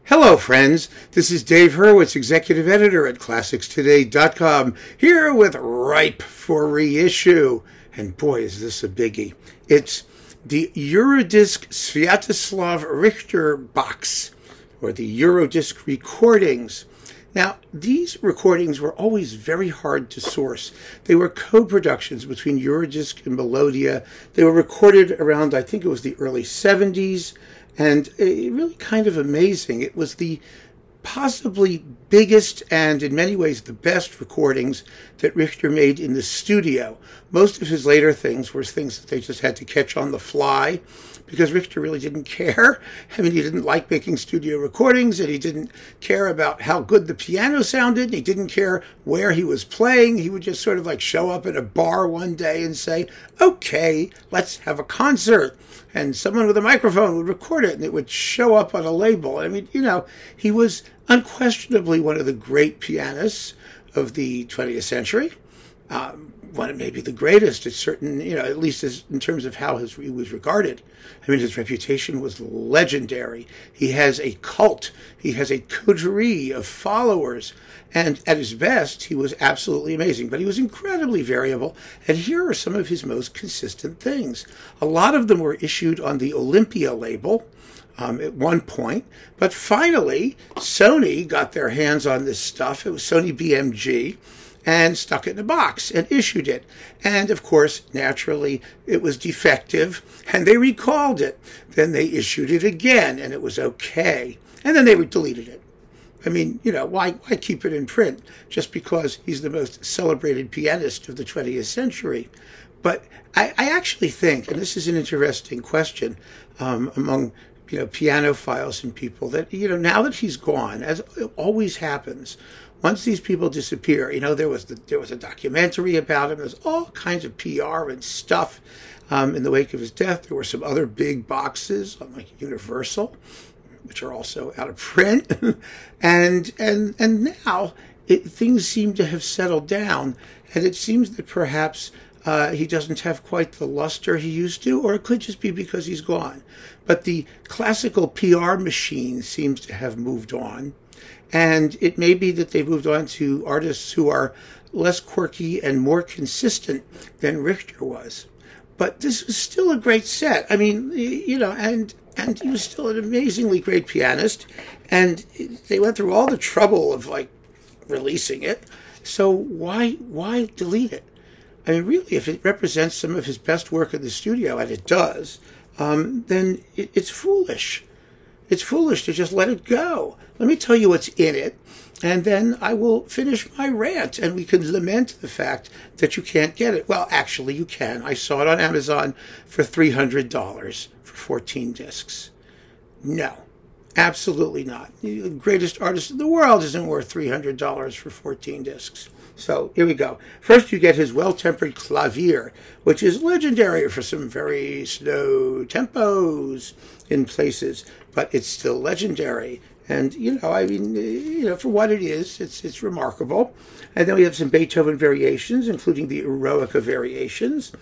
Hello, friends. This is Dave Hurwitz, Executive Editor at ClassicsToday.com, here with Ripe for Reissue. And boy, is this a biggie. It's the Eurodisc Sviatoslav Richter box, or the Eurodisc recordings. Now, these recordings were always very hard to source. They were co-productions between Eurodisc and Melodia. They were recorded around, I think it was the early 70s, and really kind of amazing. It was the possibly biggest and in many ways the best recordings that Richter made in the studio. Most of his later things were things that they just had to catch on the fly, because Richter really didn't care. I mean, he didn't like making studio recordings, and he didn't care about how good the piano sounded, and he didn't care where he was playing. He would just sort of like show up at a bar one day and say, okay, let's have a concert. And someone with a microphone would record it, and it would show up on a label. I mean, you know, he was unquestionably one of the great pianists of the 20th century. One of maybe the greatest, at certain, you know, at least as, in terms of how he was regarded. I mean, his reputation was legendary. He has a cult. He has a coterie of followers. And at his best, he was absolutely amazing. But he was incredibly variable. And here are some of his most consistent things. A lot of them were issued on the Olympia label at one point. But finally, Sony got their hands on this stuff. It was Sony BMG. And stuck it in a box and issued it. And of course, naturally, it was defective, and they recalled it. Then they issued it again, and it was okay. And then they deleted it. I mean, you know, why keep it in print just because he's the most celebrated pianist of the 20th century? But I actually think, and this is an interesting question among pianophiles and people, that, now that he's gone, as it always happens, once these people disappear, there was a documentary about him. There's all kinds of PR and stuff in the wake of his death. There were some other big boxes, like Universal, which are also out of print, and now things seem to have settled down, and it seems that perhaps he doesn't have quite the luster he used to, or it could just be because he's gone. But the classical PR machine seems to have moved on. And it may be that they've moved on to artists who are less quirky and more consistent than Richter was. But this was still a great set. I mean, and he was still an amazingly great pianist. And they went through all the trouble of, releasing it. So why delete it? I mean, really, if it represents some of his best work in the studio, and it does, then it's foolish. It's foolish to just let it go. Let me tell you what's in it, and then I will finish my rant, and we can lament the fact that you can't get it. Well, actually, you can. I saw it on Amazon for $300 for 14 discs. No, absolutely not. The greatest artist in the world isn't worth $300 for 14 discs. So here we go. First, you get his Well-Tempered Clavier, which is legendary for some very slow tempos in places, but it's still legendary. And, for what it is, it's remarkable. And then we have some Beethoven Variations, including the Eroica Variations,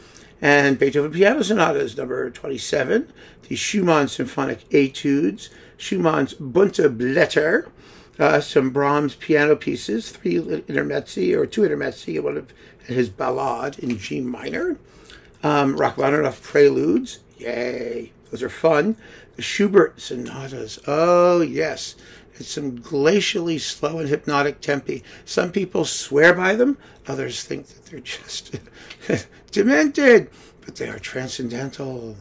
and Beethoven Piano Sonatas, number 27, the Schumann Symphonic Etudes, Schumann's Bunte Blätter, some Brahms piano pieces, 2 intermezzi, and one of his ballade in G minor, Rachmaninoff Preludes, yay, those are fun. The Schubert Sonatas, oh yes, it's some glacially slow and hypnotic tempi. Some people swear by them, others think that they're just demented, but they are transcendental.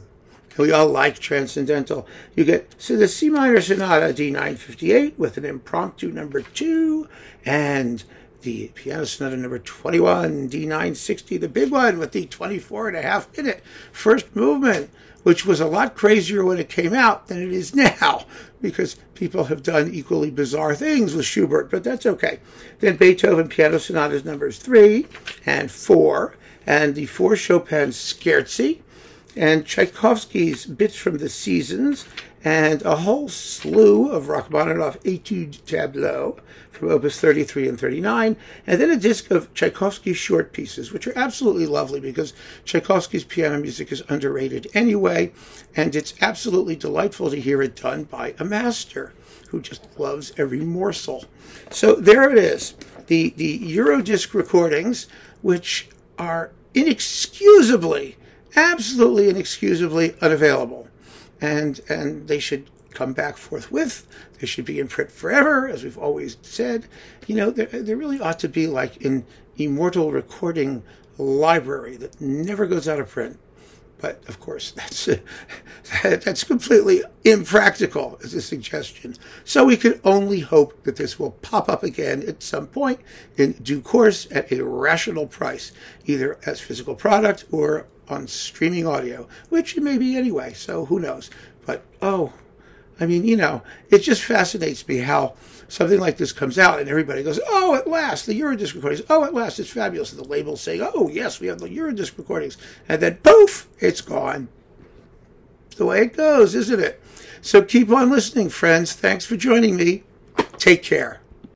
We all like transcendental. You get the C minor sonata D958 with an impromptu number 2, and the piano sonata number 21 D960, the big one with the 24.5-minute first movement, which was a lot crazier when it came out than it is now, because people have done equally bizarre things with Schubert, but that's okay. Then Beethoven Piano Sonatas numbers 3 and 4, and the 4 Chopin Scherzi, and Tchaikovsky's Bits from the Seasons, and a whole slew of Rachmaninoff Etude Tableau from Opus 33 and 39, and then a disc of Tchaikovsky's short pieces, which are absolutely lovely because Tchaikovsky's piano music is underrated anyway, and it's absolutely delightful to hear it done by a master. who just loves every morsel. So there it is, the Eurodisc recordings, which are inexcusably, absolutely inexcusably unavailable. And they should come back forthwith. They should be in print forever, as we've always said. You know, there really ought to be like an immortal recording library that never goes out of print. But, of course, that's completely impractical as a suggestion. So we can only hope that this will pop up again at some point in due course at a rational price, either as physical product or on streaming audio, which it may be anyway, so who knows. But, oh, I mean, you know, it just fascinates me how something like this comes out and everybody goes, oh, at last, the Eurodisc recordings. Oh, at last, it's fabulous. And the label's saying, oh, yes, we have the Eurodisc recordings. And then, poof, it's gone. The way it goes, isn't it? So keep on listening, friends. Thanks for joining me. Take care.